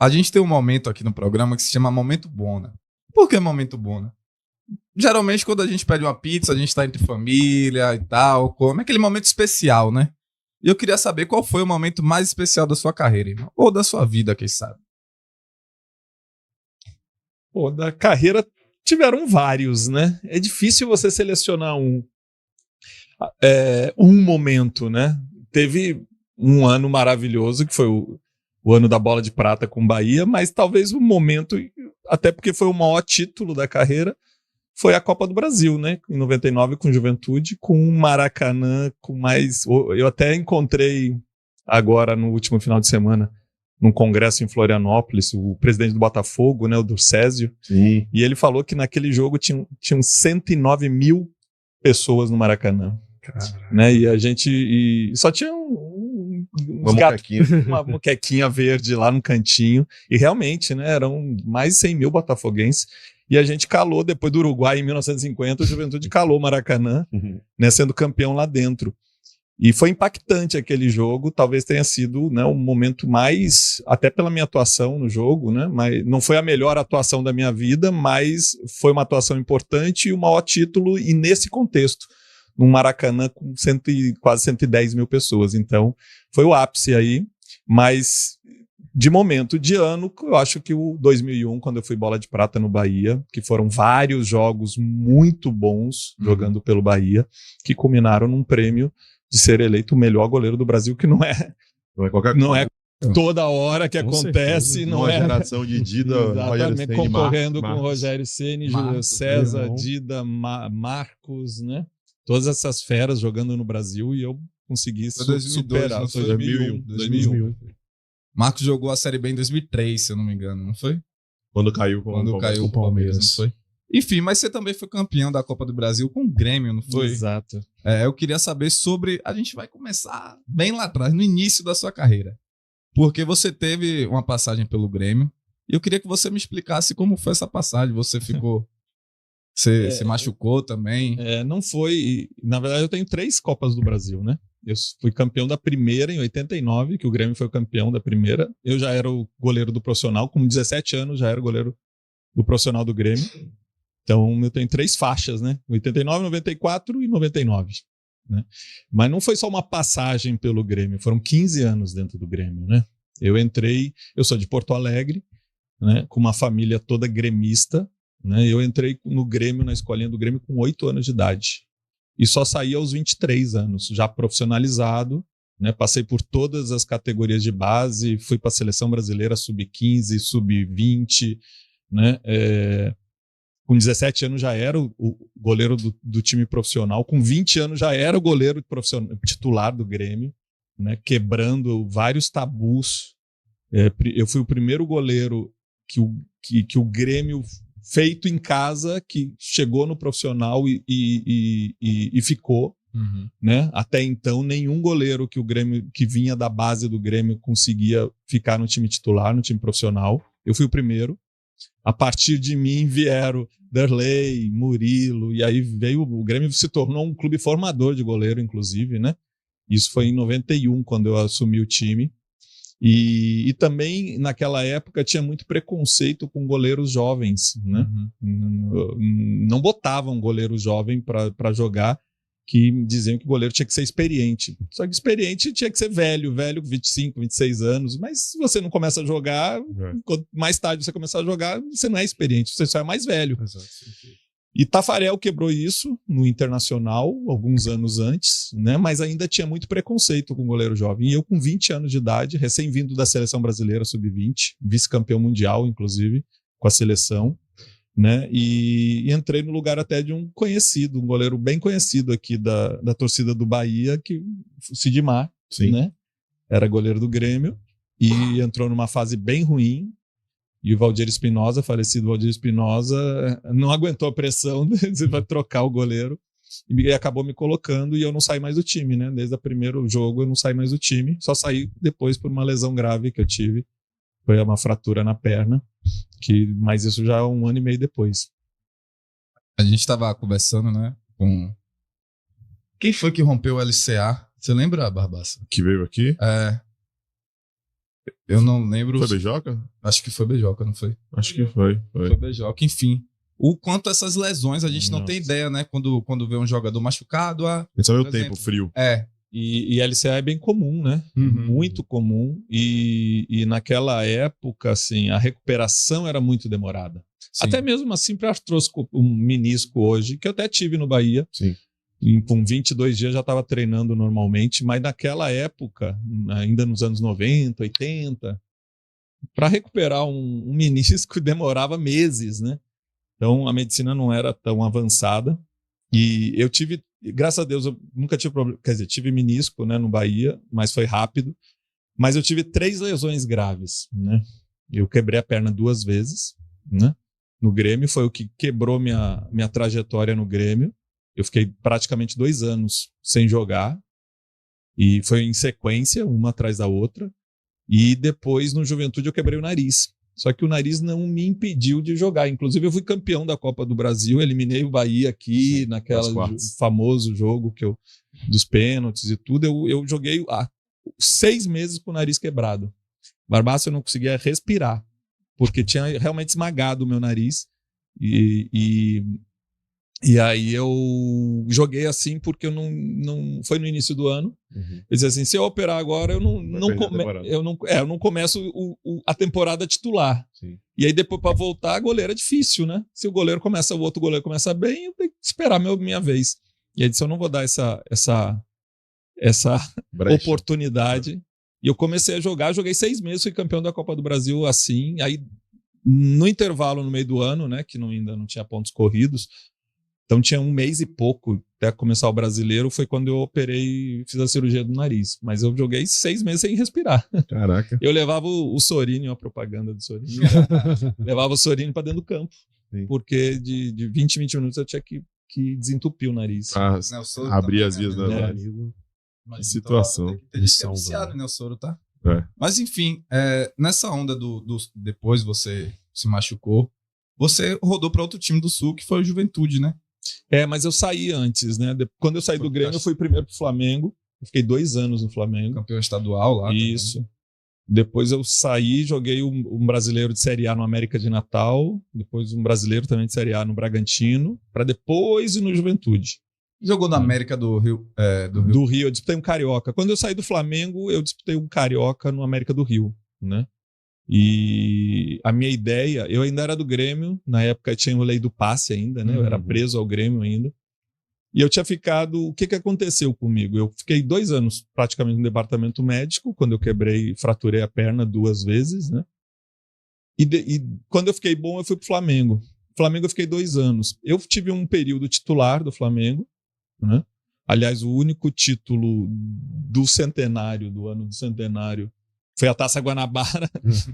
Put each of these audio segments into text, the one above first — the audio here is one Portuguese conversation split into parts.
A gente tem um momento aqui no programa que se chama Momento Bona. Por que Momento Bona? Geralmente, quando a gente pede uma pizza, a gente tá entre família e tal, come aquele momento especial, né? E eu queria saber qual foi o momento mais especial da sua carreira, irmão. Ou da sua vida, quem sabe. Pô, da carreira tiveram vários, né? É difícil você selecionar um momento, né? Teve um ano maravilhoso, que foi o ano da bola de prata com o Bahia, mas talvez o momento, até porque foi o maior título da carreira, foi a Copa do Brasil, né? Em 99 com Juventude, com o Maracanã, com mais... Eu até encontrei agora no último final de semana, num congresso em Florianópolis, o presidente do Botafogo, né, o do Césio, Sim. e ele falou que naquele jogo tinham 109 mil pessoas no Maracanã. Né? E a gente só tinha uma moquequinha verde lá no cantinho, e realmente, né, eram mais de 100 mil botafoguenses, e a gente calou, depois do Uruguai em 1950, o Juventude calou o Maracanã, né, sendo campeão lá dentro. E foi impactante aquele jogo, talvez tenha sido, né, um momento mais, até pela minha atuação no jogo, né, mas não foi a melhor atuação da minha vida, mas foi uma atuação importante e o maior título, e nesse contexto, num Maracanã com quase 110 mil pessoas. Então, foi o ápice aí, mas de momento, de ano, eu acho que o 2001, quando eu fui bola de prata no Bahia, que foram vários jogos muito bons jogando pelo Bahia, que culminaram num prêmio de ser eleito o melhor goleiro do Brasil, que não é qualquer coisa. Não é toda hora que acontece, certeza. não é geração de Dida, exatamente, concorrendo com Marcos. Rogério Ceni, Júlio César, Dida, Marcos, né? Todas essas feras jogando no Brasil, e eu consegui superar. Foi 2001. Marcos jogou a Série B em 2003, se eu não me engano, não foi? Quando caiu com o Palmeiras, não foi? Enfim, mas você também foi campeão da Copa do Brasil com o Grêmio, não foi? Exato. Eu queria saber sobre... A gente vai começar bem lá atrás, no início da sua carreira. Porque você teve uma passagem pelo Grêmio, e eu queria que você me explicasse como foi essa passagem. Você ficou... Você se machucou também? Não foi... Na verdade, eu tenho 3 Copas do Brasil, né? Eu fui campeão da primeira em 89, que o Grêmio foi o campeão da primeira. Eu já era o goleiro do profissional, com 17 anos já era o goleiro do profissional do Grêmio. Então eu tenho 3 faixas, né? 89, 94 e 99. Né? Mas não foi só uma passagem pelo Grêmio, foram 15 anos dentro do Grêmio, né? Eu sou de Porto Alegre, né? Com uma família toda gremista, né? Eu entrei no Grêmio, na escolinha do Grêmio, com 8 anos de idade. E só saí aos 23 anos, já profissionalizado, né? Passei por todas as categorias de base, fui para a Seleção Brasileira sub-15, sub-20, né? Com 17 anos já era o goleiro do time profissional, com 20 anos já era o goleiro titular do Grêmio, né? Quebrando vários tabus. Eu fui o primeiro goleiro que o Grêmio, feito em casa, que chegou no profissional e ficou. Né? Até então, nenhum goleiro que vinha da base do Grêmio conseguia ficar no time titular, no time profissional. Eu fui o primeiro. A partir de mim vieram Derlei, Murilo, e aí o Grêmio se tornou um clube formador de goleiro, inclusive, né? Isso foi em 91, quando eu assumi o time. E também, naquela época, tinha muito preconceito com goleiros jovens, né? Não botavam goleiro jovem para jogar, que diziam que o goleiro tinha que ser experiente. Só que experiente tinha que ser velho, 25, 26 anos. Mas se você não começa a jogar, quanto mais tarde você começar a jogar, você não é experiente, você só é mais velho. Exato. E Tafarel quebrou isso no Internacional, alguns anos antes, né? Mas ainda tinha muito preconceito com o goleiro jovem. E eu, com 20 anos de idade, recém-vindo da Seleção Brasileira Sub-20, vice-campeão mundial, inclusive, com a seleção, né? E entrei no lugar até de um conhecido, um goleiro bem conhecido aqui da torcida do Bahia, que o Sidmar, né? Era goleiro do Grêmio e entrou numa fase bem ruim. E o Valdir Espinosa, falecido Valdir Espinosa, não aguentou a pressão de vai trocar o goleiro e acabou me colocando, e eu não saí mais do time, né? Desde o primeiro jogo eu não saí mais do time, só saí depois por uma lesão grave que eu tive. Foi uma fratura na perna, mas isso já é 1 ano e meio depois. A gente estava conversando, né, com... Quem foi que rompeu o LCA? Você lembra, Barbaça? Que veio aqui? Eu não lembro. Foi Beijoca? Acho que foi Beijoca, não foi? Acho que foi. Foi Beijoca, enfim. O quanto essas lesões a gente não tem ideia, né? Quando vê um jogador machucado. Esse é o meu por tempo, exemplo, frio. E LCA é bem comum, né? Muito comum. E naquela época, assim, a recuperação era muito demorada. Sim. Até mesmo assim, para artroscopia, um menisco hoje, que eu até tive no Bahia. Sim. E com 22 dias já estava treinando normalmente, mas naquela época, ainda nos anos 90, 80, para recuperar um menisco demorava meses, né? Então a medicina não era tão avançada. E eu tive, graças a Deus, eu nunca tive problema, quer dizer, tive menisco, né, no Bahia, mas foi rápido. Mas eu tive 3 lesões graves, né? Eu quebrei a perna 2 vezes, né? No Grêmio, foi o que quebrou minha trajetória no Grêmio. Eu fiquei praticamente 2 anos sem jogar. E foi em sequência, uma atrás da outra. E depois, no Juventude, eu quebrei o nariz. Só que o nariz não me impediu de jogar. Inclusive, eu fui campeão da Copa do Brasil, eliminei o bahia aqui, naquele famoso jogo dos pênaltis e tudo. Eu joguei 6 meses com o nariz quebrado. Barbaça, eu não conseguia respirar, porque tinha realmente esmagado o meu nariz. E aí eu joguei assim porque eu não foi no início do ano. Eu disse assim, se eu operar agora, eu não começo a temporada titular. Sim. E aí depois para voltar, goleiro é difícil, né? Se o goleiro começa, o outro goleiro começa bem, eu tenho que esperar minha vez. E aí disse, eu não vou dar essa oportunidade. E eu comecei a jogar, joguei 6 meses, fui campeão da Copa do Brasil assim. Aí no intervalo no meio do ano, né, que ainda não tinha pontos corridos, então tinha 1 mês e pouco até começar o brasileiro, foi quando eu operei e fiz a cirurgia do nariz. Mas eu joguei 6 meses sem respirar. Caraca. Eu levava o Sorino, a propaganda do Sorino, levava o Sorino para dentro do campo. Sim. Porque de 20 minutos eu tinha que desentupir o nariz. Abrir as vias da situação. Tem que ter viciado, né, o soro, tá? É. Mas enfim, nessa onda depois você se machucou, você rodou para outro time do Sul, que foi o Juventude, né? Mas eu saí antes, né? Quando eu saí do Grêmio, eu fui primeiro pro Flamengo. Eu fiquei 2 anos no Flamengo. Campeão estadual lá. Isso. Também. Depois eu saí, joguei um brasileiro de Série A no América de Natal. Depois um brasileiro também de Série A no Bragantino. Para depois ir no Juventude. Jogou na América do Rio? Do Rio, eu disputei um Carioca. Quando eu saí do Flamengo, eu disputei um Carioca no América do Rio, né? E a minha ideia, eu ainda era do Grêmio, na época tinha a lei do passe ainda, né? Eu era preso ao Grêmio ainda. E eu tinha ficado, o que aconteceu comigo? Eu fiquei 2 anos praticamente no departamento médico, quando eu fraturei a perna 2 vezes, né? E quando eu fiquei bom, eu fui pro Flamengo. No Flamengo eu fiquei 2 anos. Eu tive um período titular do Flamengo, né? Aliás, o único título do centenário, do ano do centenário, foi a Taça Guanabara.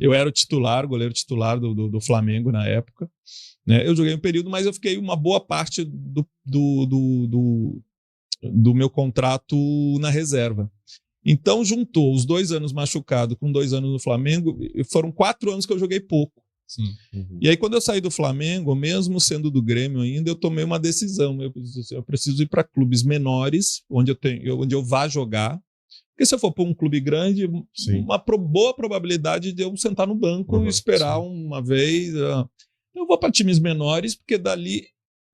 Eu era o goleiro titular do Flamengo na época. Né? Eu joguei um período, mas eu fiquei uma boa parte do meu contrato na reserva. Então, juntou os 2 anos machucado com 2 anos no Flamengo, foram 4 anos que eu joguei pouco. Sim. E aí, quando eu saí do Flamengo, mesmo sendo do Grêmio ainda, eu tomei uma decisão. Eu preciso ir para clubes menores, onde eu vá jogar. Porque se eu for para um clube grande, uma boa probabilidade de eu sentar no banco e esperar uma vez. Eu vou para times menores, porque dali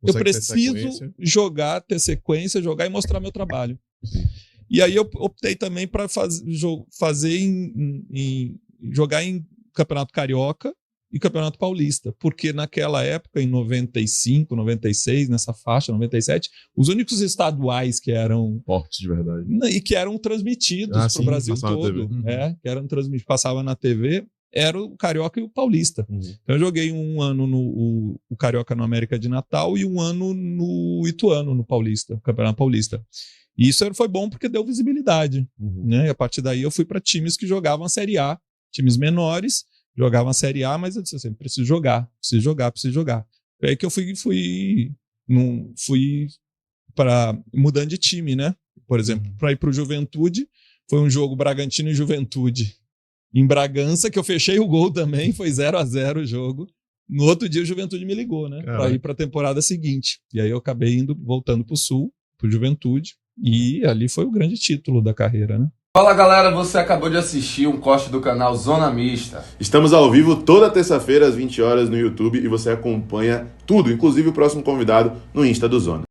eu preciso jogar, ter sequência, jogar e mostrar meu trabalho. Sim. E aí eu optei também para jogar em Campeonato Carioca e Campeonato Paulista, porque naquela época, em 95, 96, nessa faixa, 97, os únicos estaduais que eram fortes de verdade e que eram transmitidos para o Brasil todo, que eram transmitidos, passava na TV, era o Carioca e o Paulista. Então eu joguei 1 ano o Carioca no América de Natal e 1 ano no Ituano, no Paulista, Campeonato Paulista. E isso foi bom porque deu visibilidade, né? E a partir daí eu fui para times que jogavam a Série A, times menores, jogavam a Série A, mas eu disse assim, preciso jogar. Foi aí que eu fui mudando de time, né? Por exemplo, para ir para o Juventude, foi um jogo Bragantino e Juventude em Bragança, que eu fechei o gol também, foi 0-0 o jogo. No outro dia o Juventude me ligou, né? Para ir para a temporada seguinte. E aí eu acabei voltando para o Sul, para o Juventude, e ali foi o grande título da carreira, né? Fala galera, você acabou de assistir um corte do canal Zona Mista. Estamos ao vivo toda terça-feira às 20 horas no YouTube e você acompanha tudo, inclusive o próximo convidado no Insta do Zona.